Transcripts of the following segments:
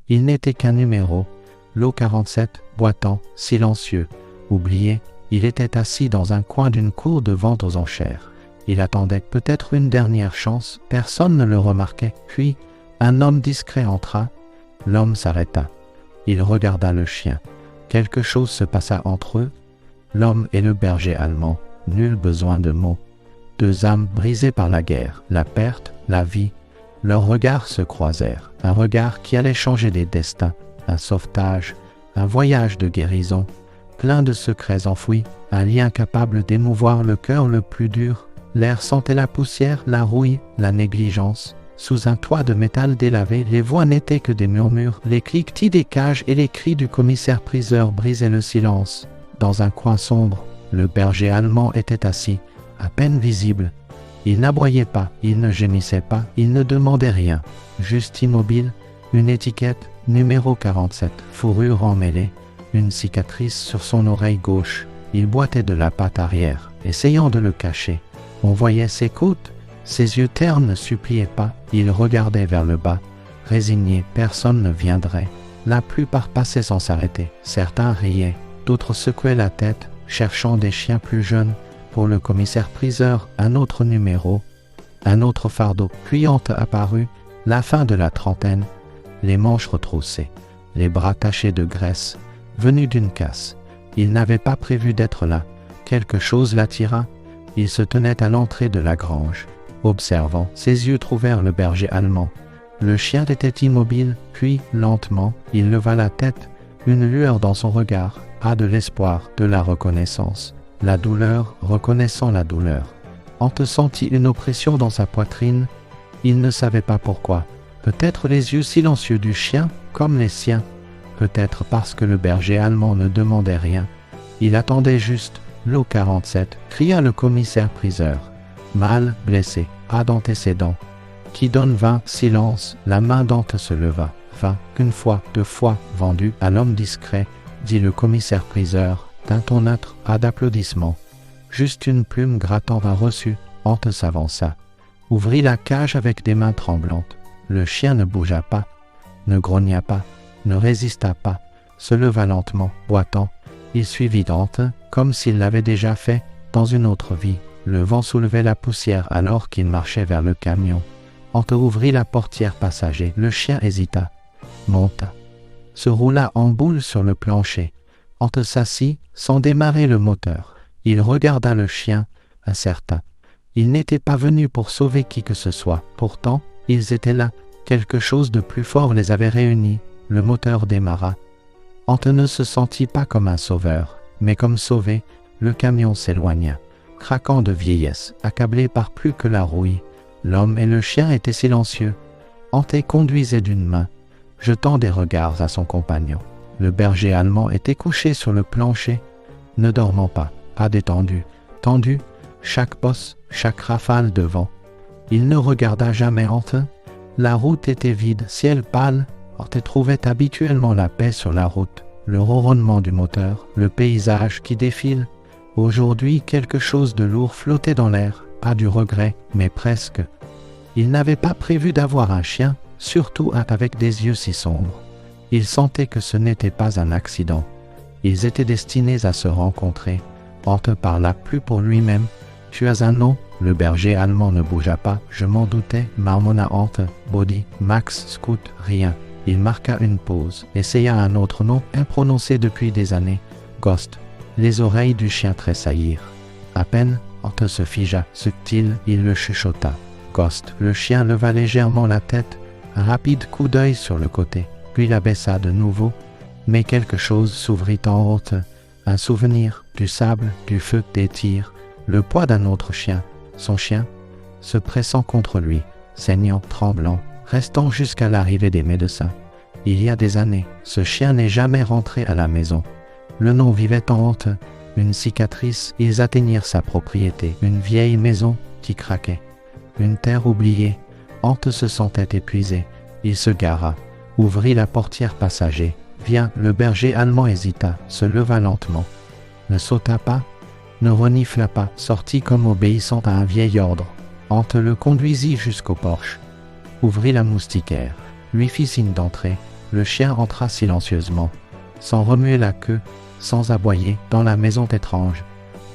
Il n'était qu'un numéro, lot 47, boitant, silencieux, oublié. Il était assis dans un coin d'une cour de vente aux enchères. Il attendait peut-être une dernière chance, personne ne le remarquait. Puis, un homme discret entra. L'homme s'arrêta. Il regarda le chien. Quelque chose se passa entre eux. L'homme et le berger allemand, nul besoin de mots. Deux âmes brisées par la guerre, la perte, la vie. Leurs regards se croisèrent, un regard qui allait changer des destins, un sauvetage, un voyage de guérison, plein de secrets enfouis, un lien capable d'émouvoir le cœur le plus dur. L'air sentait la poussière, la rouille, la négligence. Sous un toit de métal délavé, les voix n'étaient que des murmures, les cliquetis des cages et les cris du commissaire-priseur brisaient le silence. Dans un coin sombre, le berger allemand était assis, à peine visible. Il n'aboyait pas, il ne gémissait pas, il ne demandait rien. Juste immobile, une étiquette, numéro 47, fourrure emmêlée, une cicatrice sur son oreille gauche. Il boitait de la patte arrière, essayant de le cacher. On voyait ses côtes, ses yeux ternes ne suppliaient pas, il regardait vers le bas. Résigné, personne ne viendrait. La plupart passaient sans s'arrêter. Certains riaient, d'autres secouaient la tête, cherchant des chiens plus jeunes. Pour le commissaire-priseur, un autre numéro, un autre fardeau. Puis apparut, la fin de la trentaine, les manches retroussées, les bras tachés de graisse, venus d'une casse. Il n'avait pas prévu d'être là. Quelque chose l'attira. Il se tenait à l'entrée de la grange. Observant, ses yeux trouvèrent le berger allemand. Le chien était immobile, puis, lentement, il leva la tête, une lueur dans son regard, pas de l'espoir, de la reconnaissance. La douleur, reconnaissant la douleur. Ante sentit une oppression dans sa poitrine. Il ne savait pas pourquoi. Peut-être les yeux silencieux du chien, comme les siens. Peut-être parce que le berger allemand ne demandait rien. Il attendait juste. Lot 47, cria le commissaire-priseur. Mal, blessé, pas d'antécédent. Qui donne 20, silence, la main d'Ante se leva. 20, qu'une fois, 2 fois, vendu à l'homme discret, dit le commissaire-priseur, d'un ton neutre, pas d'applaudissements. Juste une plume grattant un reçu. Ante s'avança. Ouvrit la cage avec des mains tremblantes. Le chien ne bougea pas, ne grogna pas, ne résista pas, se leva lentement, boitant. Il suivit Ante, comme s'il l'avait déjà fait, dans une autre vie. Le vent soulevait la poussière alors qu'il marchait vers le camion. Ante ouvrit la portière passager. Le chien hésita, monta, se roula en boule sur le plancher. Ante s'assit, sans démarrer le moteur. Il regarda le chien, incertain. Il n'était pas venu pour sauver qui que ce soit. Pourtant, ils étaient là. Quelque chose de plus fort les avait réunis. Le moteur démarra. Ante ne se sentit pas comme un sauveur, mais comme sauvé. Le camion s'éloigna, craquant de vieillesse, accablé par plus que la rouille. L'homme et le chien étaient silencieux. Ante conduisait d'une main, jetant des regards à son compagnon. Le berger allemand était couché sur le plancher, ne dormant pas, pas détendu, tendu, chaque bosse, chaque rafale de vent. Il ne regarda jamais Ante. La route était vide, ciel pâle. Ante trouvait habituellement la paix sur la route, le ronronnement du moteur, le paysage qui défile. Aujourd'hui, quelque chose de lourd flottait dans l'air, pas du regret, mais presque. Il n'avait pas prévu d'avoir un chien, surtout un avec des yeux si sombres. Il sentait que ce n'était pas un accident. Ils étaient destinés à se rencontrer. Ante parla plus pour lui-même. « Tu as un nom ?» Le berger allemand ne bougea pas. « Je m'en doutais, » marmonna Ante. « Body, Max, Scout, rien. » Il marqua une pause, essaya un autre nom, imprononcé depuis des années. « Ghost. » Les oreilles du chien tressaillirent. À peine, Ante se figea. Subtil, il le chuchota. « Ghost. » Le chien leva légèrement la tête, un rapide coup d'œil sur le côté, puis la baissa de nouveau. Mais quelque chose s'ouvrit en haute. Un souvenir, du sable, du feu, des tirs, le poids d'un autre chien, son chien, se pressant contre lui, saignant, tremblant, restant jusqu'à l'arrivée des médecins. Il y a des années, ce chien n'est jamais rentré à la maison. Le nom vivait en Ante, une cicatrice. Ils atteignirent sa propriété, une vieille maison qui craquait, une terre oubliée. Ante se sentait épuisé. Il se gara, ouvrit la portière passager. « Viens !» Le berger allemand hésita, se leva lentement, ne sauta pas, ne renifla pas, sortit comme obéissant à un vieil ordre. Ante le conduisit jusqu'au porche, ouvrit la moustiquaire, lui fit signe d'entrer. Le chien entra silencieusement, sans remuer la queue, sans aboyer, dans la maison étrange,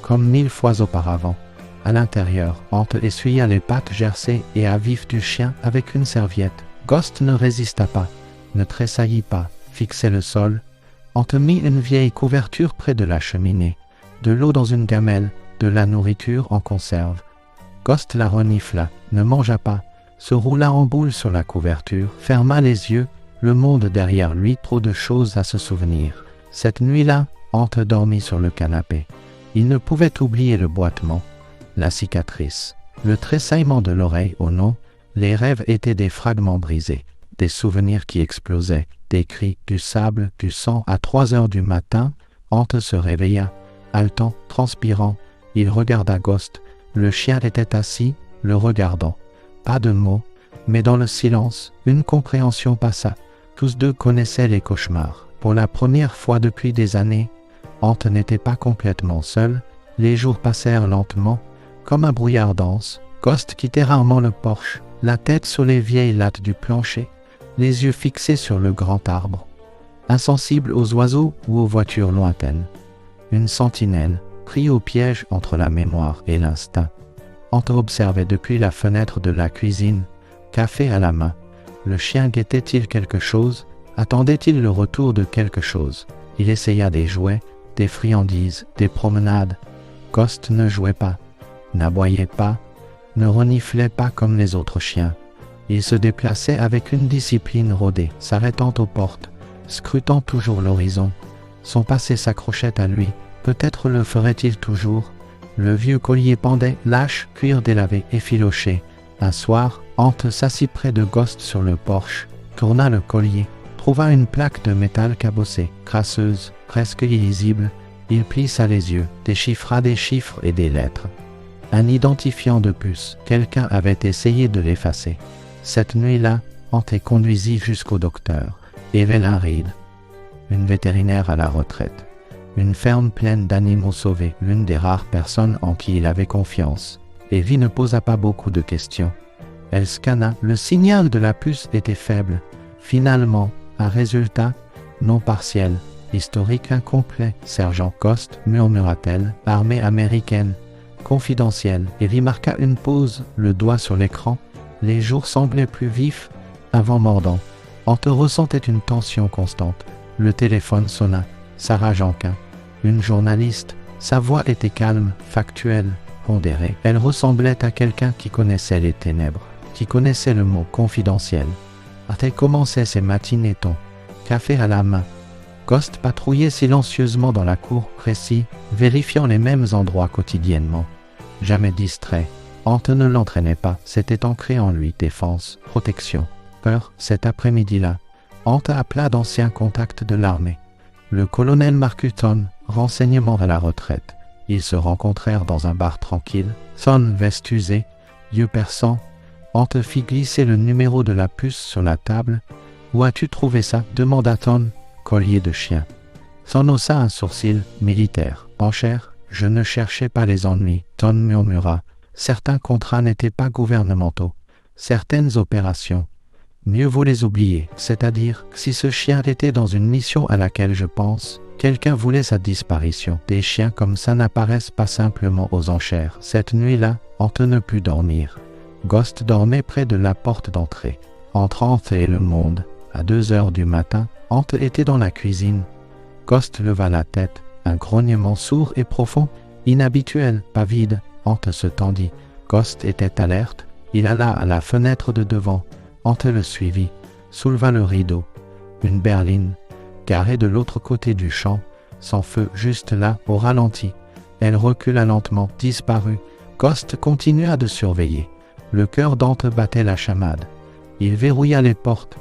comme 1000 fois auparavant. À l'intérieur, Ante essuya les pattes gercées et à vif du chien avec une serviette. Ghost ne résista pas, ne tressaillit pas, fixait le sol. Ante mit une vieille couverture près de la cheminée, de l'eau dans une gamelle, de la nourriture en conserve. Ghost la renifla, ne mangea pas, se roula en boule sur la couverture, ferma les yeux, le monde derrière lui, trop de choses à se souvenir. Cette nuit-là, Ante dormit sur le canapé. Il ne pouvait oublier le boitement, la cicatrice, le tressaillement de l'oreille au nom. Les rêves étaient des fragments brisés, des souvenirs qui explosaient, des cris, du sable, du sang. À 3 heures du matin, Ante se réveilla, haletant, transpirant. Il regarda Ghost. Le chien était assis, le regardant. Pas de mots, mais dans le silence, une compréhension passa. Tous deux connaissaient les cauchemars. Pour la première fois depuis des années, Ante n'était pas complètement seul. Les jours passèrent lentement, comme un brouillard dense. Ghost quittait rarement le porche, la tête sur les vieilles lattes du plancher, les yeux fixés sur le grand arbre, insensible aux oiseaux ou aux voitures lointaines. Une sentinelle, pris au piège entre la mémoire et l'instinct. Ante observait depuis la fenêtre de la cuisine, café à la main. Le chien guettait-il quelque chose? Attendait-il le retour de quelque chose? Il essaya des jouets, des friandises, des promenades. Ghost ne jouait pas, n'aboyait pas, ne reniflait pas comme les autres chiens. Il se déplaçait avec une discipline rodée, s'arrêtant aux portes, scrutant toujours l'horizon. Son passé s'accrochait à lui, peut-être le ferait-il toujours. Le vieux collier pendait, lâche, cuir délavé, effiloché. Un soir, Ante s'assit près de Ghost sur le porche, tourna le collier, trouva une plaque de métal cabossée, crasseuse, presque illisible. Il plissa les yeux, déchiffra des chiffres et des lettres. Un identifiant de puce, quelqu'un avait essayé de l'effacer. Cette nuit-là, Ante conduisit jusqu'au docteur, Evelyn Reed, une vétérinaire à la retraite. Une ferme pleine d'animaux sauvés, l'une des rares personnes en qui il avait confiance. Evie ne posa pas beaucoup de questions. Elle scanna, le signal de la puce était faible. Finalement, un résultat, non partiel, historique incomplet. Sergent Ghost, murmura-t-elle, armée américaine, confidentielle. Evie marqua une pause, le doigt sur l'écran. Les jours semblaient plus vifs, un vent mordant. Ante ressentait une tension constante. Le téléphone sonna. Sarah Janquin, une journaliste. Sa voix était calme, factuelle, pondérée. Elle ressemblait à quelqu'un qui connaissait les ténèbres, qui connaissait le mot confidentiel. Ante commençait ses matinées ton, café à la main. Ghost patrouillait silencieusement dans la cour, précis, vérifiant les mêmes endroits quotidiennement. Jamais distrait. Ante ne l'entraînait pas, c'était ancré en lui, défense, protection, peur. Cet après-midi-là, Ante appela d'anciens contacts de l'armée. Le colonel Mark Hutton, renseignement à la retraite. Ils se rencontrèrent dans un bar tranquille, son veste usée, yeux perçants. Ante fit glisser le numéro de la puce sur la table. « Où as-tu trouvé ça » demanda Ton, collier de chien. Son haussa un sourcil, militaire. « En cher, je ne cherchais pas les ennuis. » Ton murmura. Certains contrats n'étaient pas gouvernementaux. Certaines opérations. Mieux vaut les oublier, c'est-à-dire, si ce chien était dans une mission à laquelle je pense, quelqu'un voulait sa disparition. Des chiens comme ça n'apparaissent pas simplement aux enchères. Cette nuit-là, Ante ne put dormir. Ghost dormait près de la porte d'entrée. Entre Ante et le monde, à 2 heures du matin, Ante était dans la cuisine. Ghost leva la tête, un grognement sourd et profond, inhabituel, pas vide. Ante se tendit. Ghost était alerte. Il alla à la fenêtre de devant. Ante le suivit, souleva le rideau. Une berline, garée de l'autre côté du champ, sans feu, juste là, au ralenti. Elle recula lentement, disparut. Ghost continua de surveiller. Le cœur d'Ante battait la chamade. Il verrouilla les portes,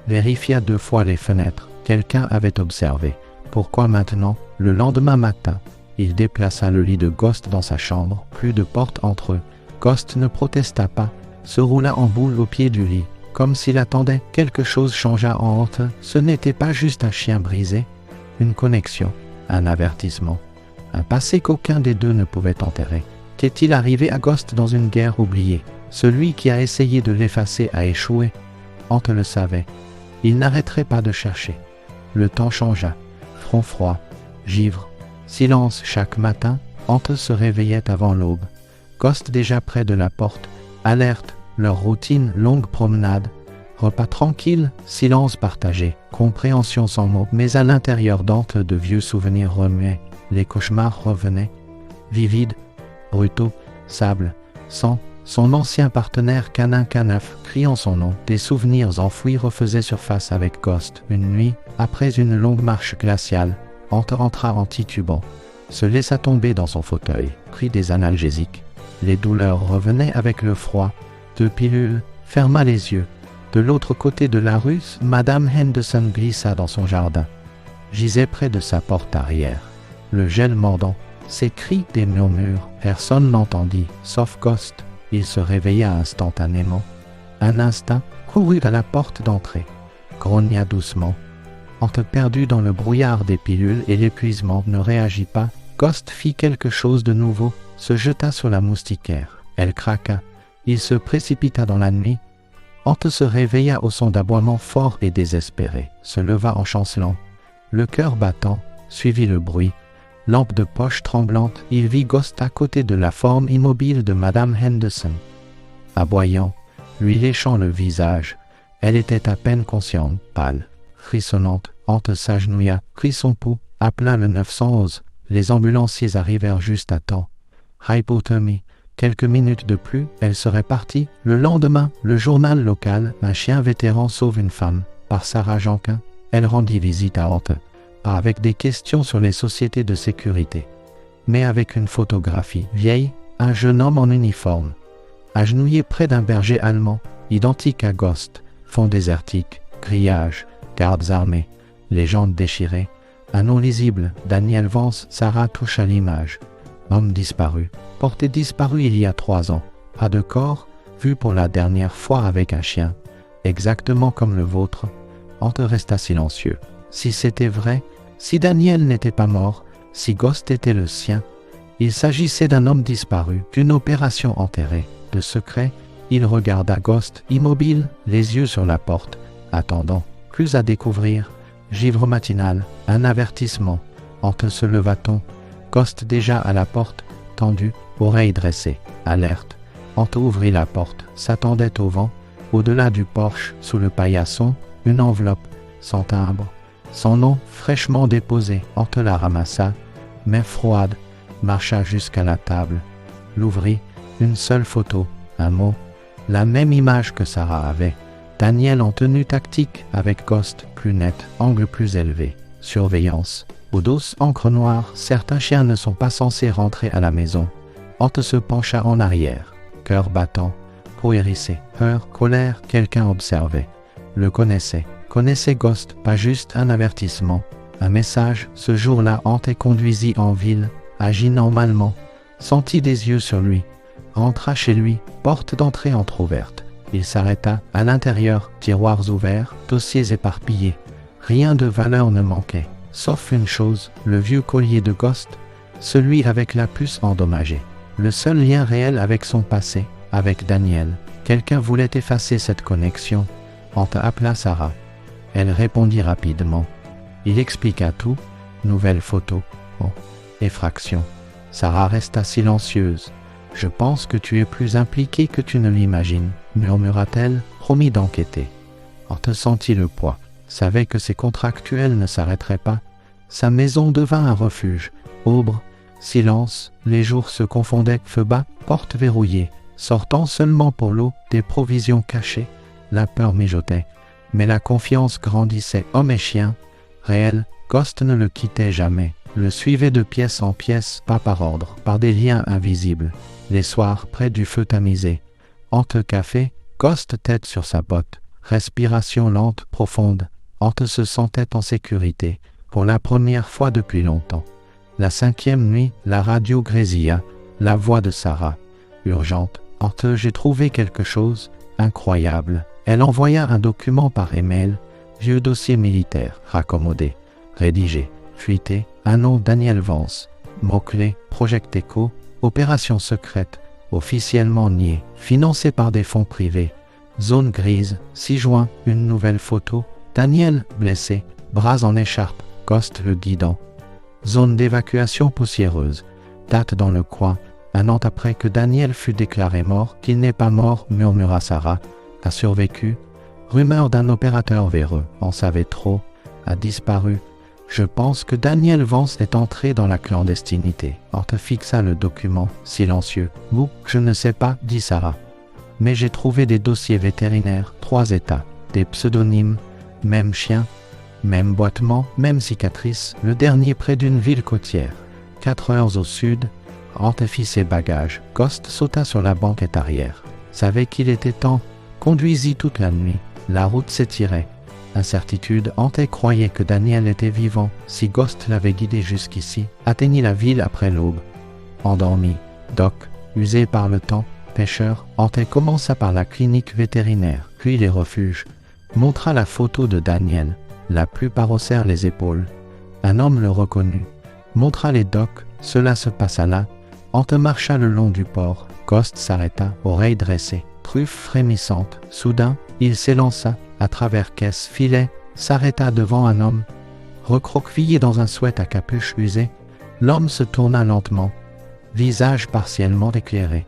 vérifia 2 fois les fenêtres. Quelqu'un avait observé. Pourquoi maintenant? Le lendemain matin, il déplaça le lit de Ghost dans sa chambre. Plus de porte entre eux. Ghost ne protesta pas, se roula en boule au pied du lit. Comme s'il attendait, quelque chose changea en Ante. Ce n'était pas juste un chien brisé, une connexion, un avertissement, un passé qu'aucun des deux ne pouvait enterrer. Qu'est-il arrivé à Ghost dans une guerre oubliée? Celui qui a essayé de l'effacer a échoué. Ante le savait. Il n'arrêterait pas de chercher. Le temps changea. Front froid, givre, silence chaque matin. Ante se réveillait avant l'aube. Ghost déjà près de la porte, alerte, leur routine, longue promenade. Repas tranquille, silence partagé, compréhension sans mots. Mais à l'intérieur d'Ante, de vieux souvenirs remuaient. Les cauchemars revenaient. Vivides, brutaux, sable, sang. Son ancien partenaire canin Canaf, criant son nom, des souvenirs enfouis refaisaient surface avec Ghost. Une nuit, après une longue marche glaciale, Ante rentra en titubant, se laissa tomber dans son fauteuil, prit des analgésiques. Les douleurs revenaient avec le froid. 2 pilules, ferma les yeux. De l'autre côté de la rue, Madame Henderson glissa dans son jardin. Gisait près de sa porte arrière. Le gel mordant, ses cris, des murmures, personne n'entendit, sauf Ghost. Il se réveilla instantanément. Un instinct courut à la porte d'entrée. Grogna doucement. Ante perdu dans le brouillard des pilules et l'épuisement ne réagit pas. Ghost fit quelque chose de nouveau, se jeta sur la moustiquaire. Elle craqua. Il se précipita dans la nuit. Ante se réveilla au son d'aboiements forts et désespérés, se leva en chancelant. Le cœur battant, suivit le bruit. Lampe de poche tremblante, il vit Ghost à côté de la forme immobile de Madame Henderson. Aboyant, lui léchant le visage, elle était à peine consciente, pâle, frissonnante. Ante s'agenouilla, prit son pouls, appela le 911. Les ambulanciers arrivèrent juste à temps. Hypothermie. Quelques minutes de plus, elle serait partie. Le lendemain, le journal local, un chien vétéran sauve une femme, par Sarah Janquin. Elle rendit visite à Ante, pas avec des questions sur les sociétés de sécurité, mais avec une photographie vieille, un jeune homme en uniforme, agenouillé près d'un berger allemand, identique à Ghost, fond désertique, grillage, gardes armés, légende déchirée, un nom lisible, Daniel Vance. Sarah touche à l'image. Homme disparu, porté disparu il y a 3 ans, pas de corps, vu pour la dernière fois avec un chien, exactement comme le vôtre. Ante resta silencieux. Si c'était vrai, si Daniel n'était pas mort, si Ghost était le sien, il s'agissait d'un homme disparu, d'une opération enterrée. De secret, il regarda Ghost, immobile, les yeux sur la porte, attendant, plus à découvrir. Givre matinal, un avertissement. Ante se leva-t-on. Ghost déjà à la porte, tendu, oreilles dressées, alerte. Ante ouvrit la porte, s'attendait au vent. Au-delà du porche, sous le paillasson, une enveloppe, sans timbre. Son nom fraîchement déposé. Ante la ramassa, main froide, marcha jusqu'à la table. L'ouvrit, une seule photo, un mot, la même image que Sarah avait. Daniel en tenue tactique, avec Ghost plus net, angle plus élevé. Surveillance. Au dos, encre noire, certains chiens ne sont pas censés rentrer à la maison. Ante se pencha en arrière, cœur battant, peau hérissée, peur, colère, quelqu'un observait. Le connaissait Ghost, pas juste un avertissement. Un message. Ce jour-là, Ante conduisit en ville, agit normalement, sentit des yeux sur lui, rentra chez lui, porte d'entrée entr'ouverte. Il s'arrêta, à l'intérieur, tiroirs ouverts, dossiers éparpillés. Rien de valeur ne manquait, sauf une chose, le vieux collier de Ghost, celui avec la puce endommagée. Le seul lien réel avec son passé, avec Daniel. Quelqu'un voulait effacer cette connexion. Ante appela Sarah. Elle répondit rapidement. Il expliqua tout. Nouvelle photo. Oh, effraction. Sarah resta silencieuse. « Je pense que tu es plus impliqué que tu ne l'imagines, » murmura-t-elle, promis d'enquêter. Ante sentit le poids, savait que ses contractuels ne s'arrêteraient pas. Sa maison devint un refuge. Aubre, silence, les jours se confondaient, feu bas, porte verrouillée, sortant seulement pour l'eau, des provisions cachées. La peur mijotait, mais la confiance grandissait. Homme et chien, réel, Ghost ne le quittait jamais, le suivait de pièce en pièce, pas par ordre, par des liens invisibles. Les soirs, près du feu tamisé, Ante café, Ghost tête sur sa botte, respiration lente, profonde. Ante se sentait en sécurité, pour la première fois depuis longtemps. La 5e nuit, la radio grésilla, la voix de Sarah, urgente. « Ante, j'ai trouvé quelque chose, incroyable. » Elle envoya un document par email, vieux dossier militaire, raccommodé, rédigé, fuité, un nom Daniel Vance, mots-clés, Project Echo, opération secrète, officiellement niée, financée par des fonds privés. Zone grise, 6 juin, une nouvelle photo, Daniel, blessé, bras en écharpe, Ghost le guidant. Zone d'évacuation poussiéreuse. Date dans le coin. 1 an après que Daniel fut déclaré mort, qu'il n'est pas mort, murmura Sarah. A survécu. Rumeur d'un opérateur véreux, en savait trop, a disparu. Je pense que Daniel Vance est entré dans la clandestinité. Horte fixa le document, silencieux. Vous, je ne sais pas, dit Sarah. Mais j'ai trouvé des dossiers vétérinaires, 3 états, des pseudonymes, même chien, même boitement, même cicatrice, le dernier près d'une ville côtière. 4 heures au sud, Horte fit ses bagages. Ghost sauta sur la banquette arrière. Savait qu'il était temps, conduisit toute la nuit. La route s'étirait. Incertitude, Horte croyait que Daniel était vivant, si Ghost l'avait guidé jusqu'ici, atteignit la ville après l'aube. Endormi, Doc, usé par le temps, pêcheur, Horte commença par la clinique vétérinaire, puis les refuges, montra la photo de Daniel. La plupart haussèrent les épaules. Un homme le reconnut. Montra les docks, cela se passa là. Horte marcha le long du port. Ghost s'arrêta, oreilles dressées, truffe frémissante. Soudain, il s'élança, à travers caisse, filet, s'arrêta devant un homme. Recroquevillé dans un sweat à capuche usée, l'homme se tourna lentement, visage partiellement éclairé.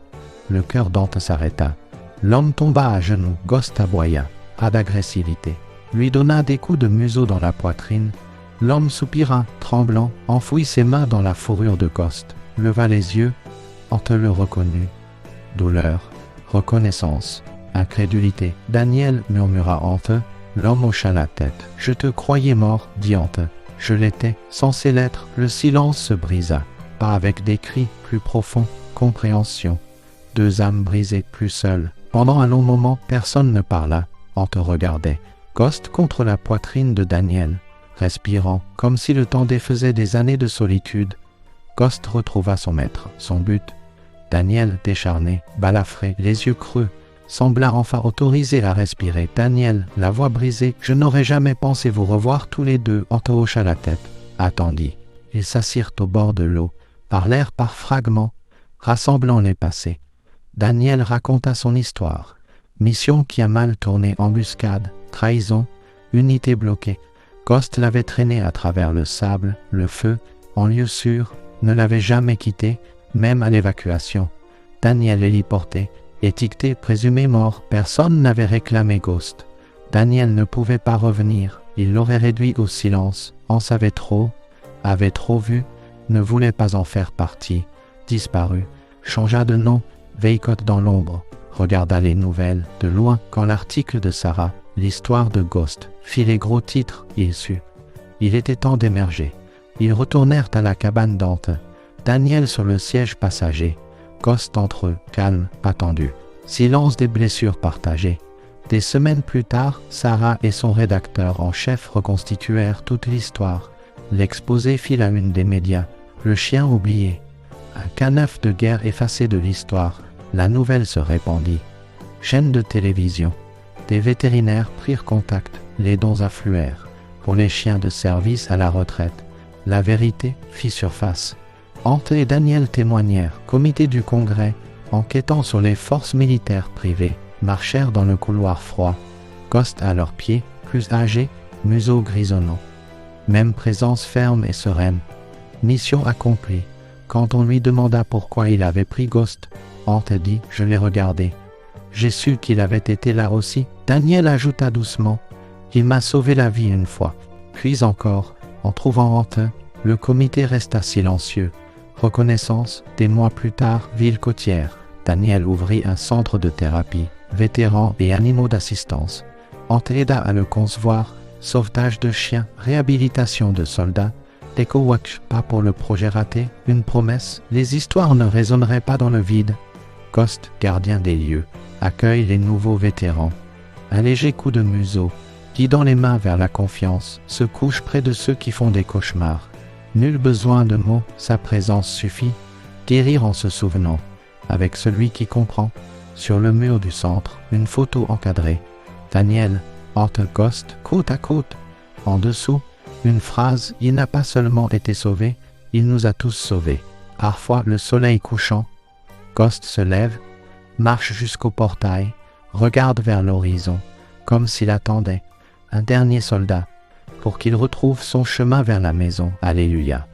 Le cœur d'Horte s'arrêta. L'homme tomba à genoux, Ghost aboya, pas d'agressivité. Lui donna des coups de museau dans la poitrine. L'homme soupira, tremblant, enfouit ses mains dans la fourrure de Ghost, leva les yeux, Horte le reconnut. Douleur, reconnaissance, incrédulité. Daniel, murmura Horte. L'homme hocha la tête. Je te croyais mort, dit Horte. Je l'étais, censé l'être. Le silence se brisa. Pas avec des cris, plus profonds, compréhension. 2 âmes brisées, plus seules. Pendant un long moment, personne ne parla. Horte regardait. Ghost contre la poitrine de Daniel, respirant, comme si le temps défaisait des années de solitude. Ghost retrouva son maître, son but. Daniel, décharné, balafré, les yeux creux, sembla enfin autorisé à respirer. Daniel, la voix brisée, je n'aurais jamais pensé vous revoir tous les deux. Horte hocha la tête, attendit. Ils s'assirent au bord de l'eau, parlèrent par fragments, rassemblant les passés. Daniel raconta son histoire. Mission qui a mal tourné, embuscade, trahison, unité bloquée. Ghost l'avait traîné à travers le sable, le feu, en lieu sûr, ne l'avait jamais quitté, même à l'évacuation. Daniel héliporté, étiqueté, présumé mort, personne n'avait réclamé Ghost. Daniel ne pouvait pas revenir, il l'aurait réduit au silence, en savait trop, avait trop vu, ne voulait pas en faire partie, disparu, changea de nom, veillote dans l'ombre, regarda les nouvelles, de loin, quand l'article de Sarah, l'histoire de Ghost, fit les gros titres, il sut. Il était temps d'émerger. Ils retournèrent à la cabane d'Horte. Daniel sur le siège passager. Ghost entre eux, calme, pas tendu. Silence des blessures partagées. Des semaines plus tard, Sarah et son rédacteur en chef reconstituèrent toute l'histoire. L'exposé fit la une des médias. Le chien oublié. Un canef de guerre effacé de l'histoire. La nouvelle se répandit. Chaîne de télévision. Des vétérinaires prirent contact. Les dons affluèrent. Pour les chiens de service à la retraite. La vérité fit surface. Horte et Daniel témoignèrent. Comité du Congrès, enquêtant sur les forces militaires privées, marchèrent dans le couloir froid. Ghost à leurs pieds, plus âgé, museau grisonnant. Même présence ferme et sereine. Mission accomplie. Quand on lui demanda pourquoi il avait pris Ghost, Horte dit « Je l'ai regardé. J'ai su qu'il avait été là aussi. » Daniel ajouta doucement « Il m'a sauvé la vie une fois. » Puis encore, en trouvant Horte, le comité resta silencieux. Reconnaissance, des mois plus tard, ville côtière. Daniel ouvrit un centre de thérapie, vétérans et animaux d'assistance. Horte aida à le concevoir, sauvetage de chiens, réhabilitation de soldats. EcoWatch, pas pour le projet raté, une promesse, les histoires ne résonneraient pas dans le vide. Ghost, gardien des lieux, accueille les nouveaux vétérans. Un léger coup de museau, guidant les mains vers la confiance, se couche près de ceux qui font des cauchemars. Nul besoin de mots, sa présence suffit. Guérir en se souvenant, avec celui qui comprend. Sur le mur du centre, une photo encadrée. Daniel, Horte, Ghost, côte à côte. En dessous, une phrase, il n'a pas seulement été sauvé, il nous a tous sauvés. Parfois, le soleil couchant. Ghost se lève, marche jusqu'au portail, regarde vers l'horizon, comme s'il attendait. un dernier soldat, pour qu'il retrouve son chemin vers la maison. Alléluia.